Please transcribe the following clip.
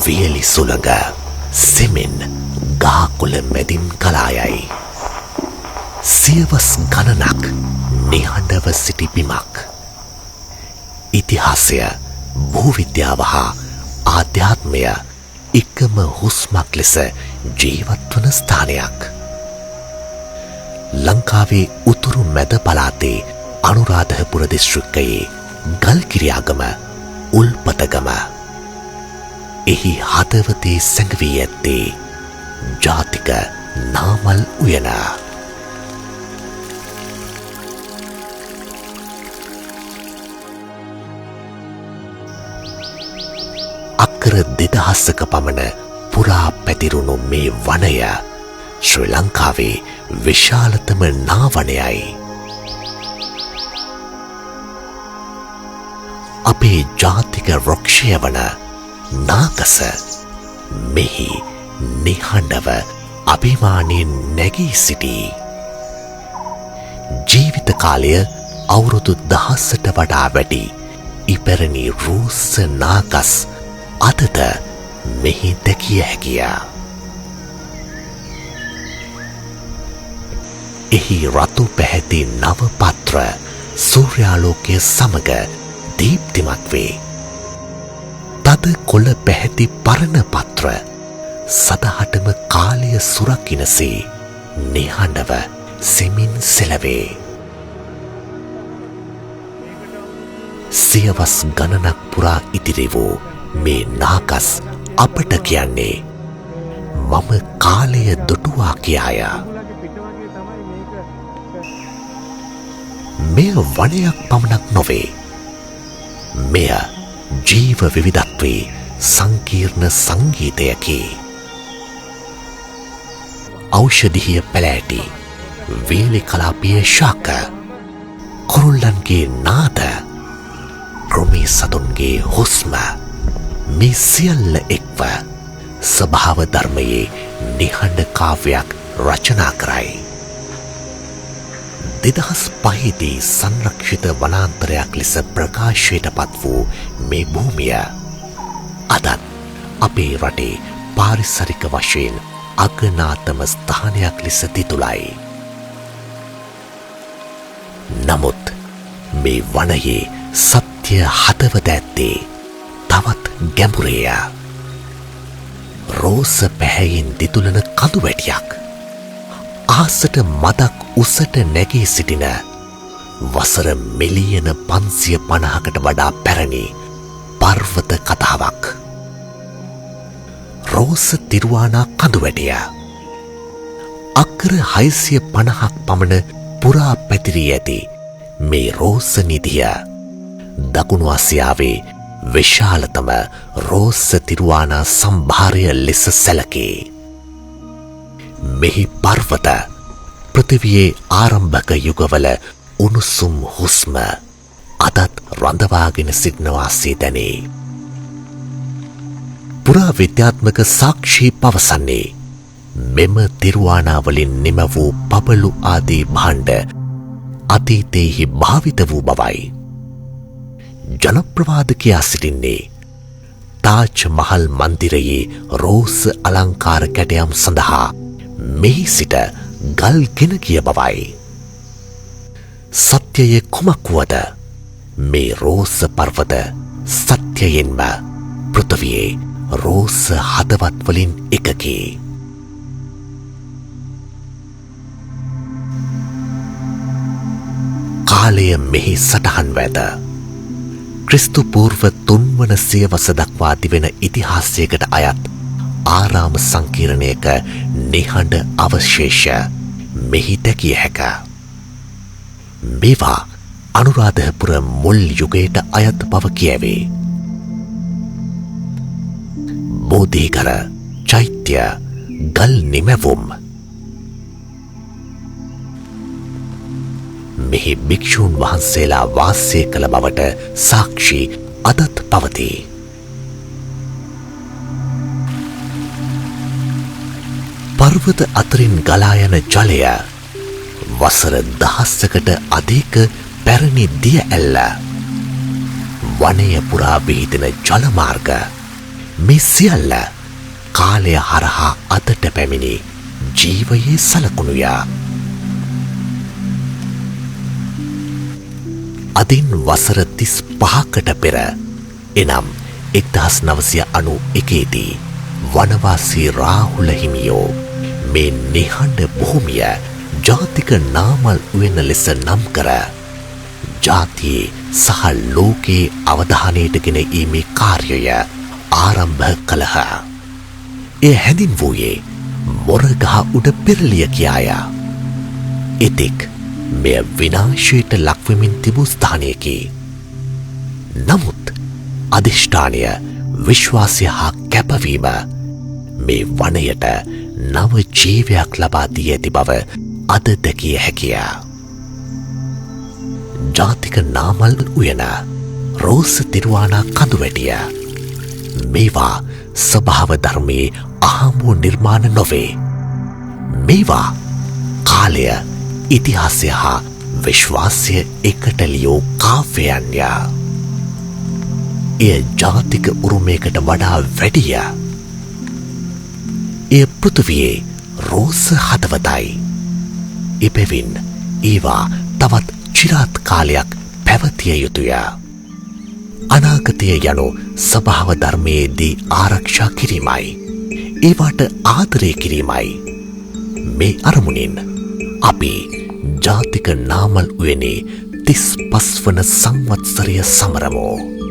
වියලි සුළඟ සෙමින් ගහකොළ මැදින් කලායයි. සියවස් ගණනක් නිහඬව සිටි බිමක්. ඉතිහාසය, භූවිද්‍යාව හා ආධ්‍යාත්මය එකම හුස්මක් ලෙස ජීවත්වන ස්ථානයක්. ලංකාවේ උතුරු මැද පළාතේ අනුරාධපුර දිස්ත්‍රික්කයේ ගල්කිරියාගම උල්පතගම. එහි හදවතේ සැඟවී ඇත්තේ ජාතික නාමල් උයන. අක්කර 2000ක පමණ පුරා පැතිරුණු මේ වනය ශ්‍රී ලංකාවේ විශාලතම නාවනයයි. අපේ ජාතික වෘක්ෂය වන නාගස මෙහි නිහඬව අභිමානයෙන් නැගී සිටී. ජීවිත කාලය අවුරුදු 1000ට වඩා වැඩි ඉපැරණි රූස්ස නාගස් අදද මෙහි දැකිය හැකිය. එහි රතු පැහැති නව පත්‍ර සූර්යාලෝකය සමග දීප්තිමත් වේ. තද කොළ පැහැති පරණ පත්‍ර සදහටම කාලය සුරකිනසේ නිහඬව සෙමින් සෙලවේ. සියවස් ගණනක් පුරා ඉතිරි වූ මේ නාගස් අපට කියන්නේ මම කාලය දොටුවා කියාය. මෙය වනයක් පමණක් නොවේ. මෙය ජීව විවිධත්වයේ සංකීර්ණ සංගීතයකි. ඖෂධීය පැලෑටි, වේලි කලාපීය ශාක, කුරුල්ලන්ගේ නාද, කෘමි සතුන්ගේ හුස්ම, මේ සියල්ල එක්ව ස්වභාව ධර්මයේ නිහඬ කාව්‍යයක් රචනා කරයි. 2005 සංරක්ෂිත වනාන්තරයක් ලෙස ප්‍රකාශයට පත් වූ මේ භූමිය අදත් අපේ රටේ පාරිසරික වශයෙන් අගනාතම ස්ථානයක් ලෙස තිතුලයි. නමුත් මේ වනයේ සත්‍ය හදවත ඇත්තේ තවත් ගැඹුරේය. රෝස පැහැයෙන් දිතුලන කඳු වැටියක්, ආසට මදක් උසට නැගී සිටින වසර මිලියන 550කට වඩා පැරණි පර්වත කතාවක්. රෝස තිරුවානා කඳු වැටිය අක්කර 650ක් පමණ පුරා පැතිරී ඇති මේ රෝස නිධිය දකුණු ආසියාවේ විශාලතම රෝස තිරුවානා සම්භාරය ලෙස සැලකේ. මෙහි පර්වත පෘථිවියේ ආරම්භක යුගවල උණුසුම් හුස්ම අදත් රඳවාගෙන සිටිනවාසේ දැනේ. පුරා විද්‍යාත්මක සාක්ෂි පවසන්නේ මෙම තිරුවානාවලින් නිම වූ පබළු ආදී භාණ්ඩ අතීතයේහි භාවිත වූ බවයි. ජනප්‍රවාදකයා සිටින්නේ තාජ් මහල් මන්දිරයේ රෝස අලංකාර කැටයම් සඳහා මෙහි සිට ගල් ගෙන ගිය බවයි. සත්‍යයේ කුමක් වුවද මේ රෝස පර්වත සත්‍යයෙන්ම පෘථිවියේ රෝස හදවත් වලින් එකකි. කාලය මෙහි සටහන් වැද ක්‍රිස්තු පූර්ව 3 වන සියවස දක්වා තිබෙන ඉතිහාසයකට අයත් ආරාම සංකීර්ණයක නිහඬ අවශේෂ මෙහි දැකිය හැක. මේවා අනුරාධපුර මුල් යුගයට අයත් බව කියවේ. බෝධිඝර, චෛත්‍ය, ගල් නිමැවුම්, මෙහි භික්ෂූන් වහන්සේලා වාසය කළ බවට සාක්ෂි අදත් පවතී. පර්වත අතරින් ගලා යන ජලය වසර 1000කට අධික පැරණි දිය ඇල්ල, වනය පුරා විහිදෙන ජල මාර්ග, මේ සියල්ල කාලය හරහා අතට පැමිණි ජීවයේ සලකුණුය. අදින් වසර 35කට පෙර එනම් 1991 වනවාසී රාහුල හිමියෝ මේ නිහඬ භූමිය ජාතික නාමල් උයන ලෙස නම් කර ජාතියේ සහ ලෝකයේ අවධානයට ගෙන ඒමේ කාර්යය ආරම්භ කළහ. එය හැඳින්වූයේ මොරගහ උඩ පෙරළිය කියාය. එතෙක් මෙය විනාශයට ලක්වෙමින් තිබූ ස්ථානයකි. නමුත් අධිෂ්ඨානය විශ්වාසය හා කැපවීම මේ වනයට නව ජීවයක් ලබා දී ඇති බව අද දැකිය හැකිය. ජාතික නාමල් උයන රෝස තිරුවානා කඳුවැටිය මේවා ස්වභාව ධර්මයේ අහඹු නිර්මාණ නොවේ. මේවා කාලය ඉතිහාසය හා විශ්වාසය එකට ලියූ කාව්‍යයන්ය. එය ජාතික උරුමයකට වඩා වැඩිය. එය පෘථිවියේ රෝස හදවතයි. එබැවින් ඒවා තවත් චිරාත් කාලයක් පැවතිය යුතුය. අනාගතය යනු ස්වභාව ධර්මයේදී ආරක්ෂා කිරීමයි. ඒවාට ආදරය කිරීමයි. මේ අරමුණින් අපි ජාතික නාමල් උයනේ 35 වන සංවත්සරය සමරමු.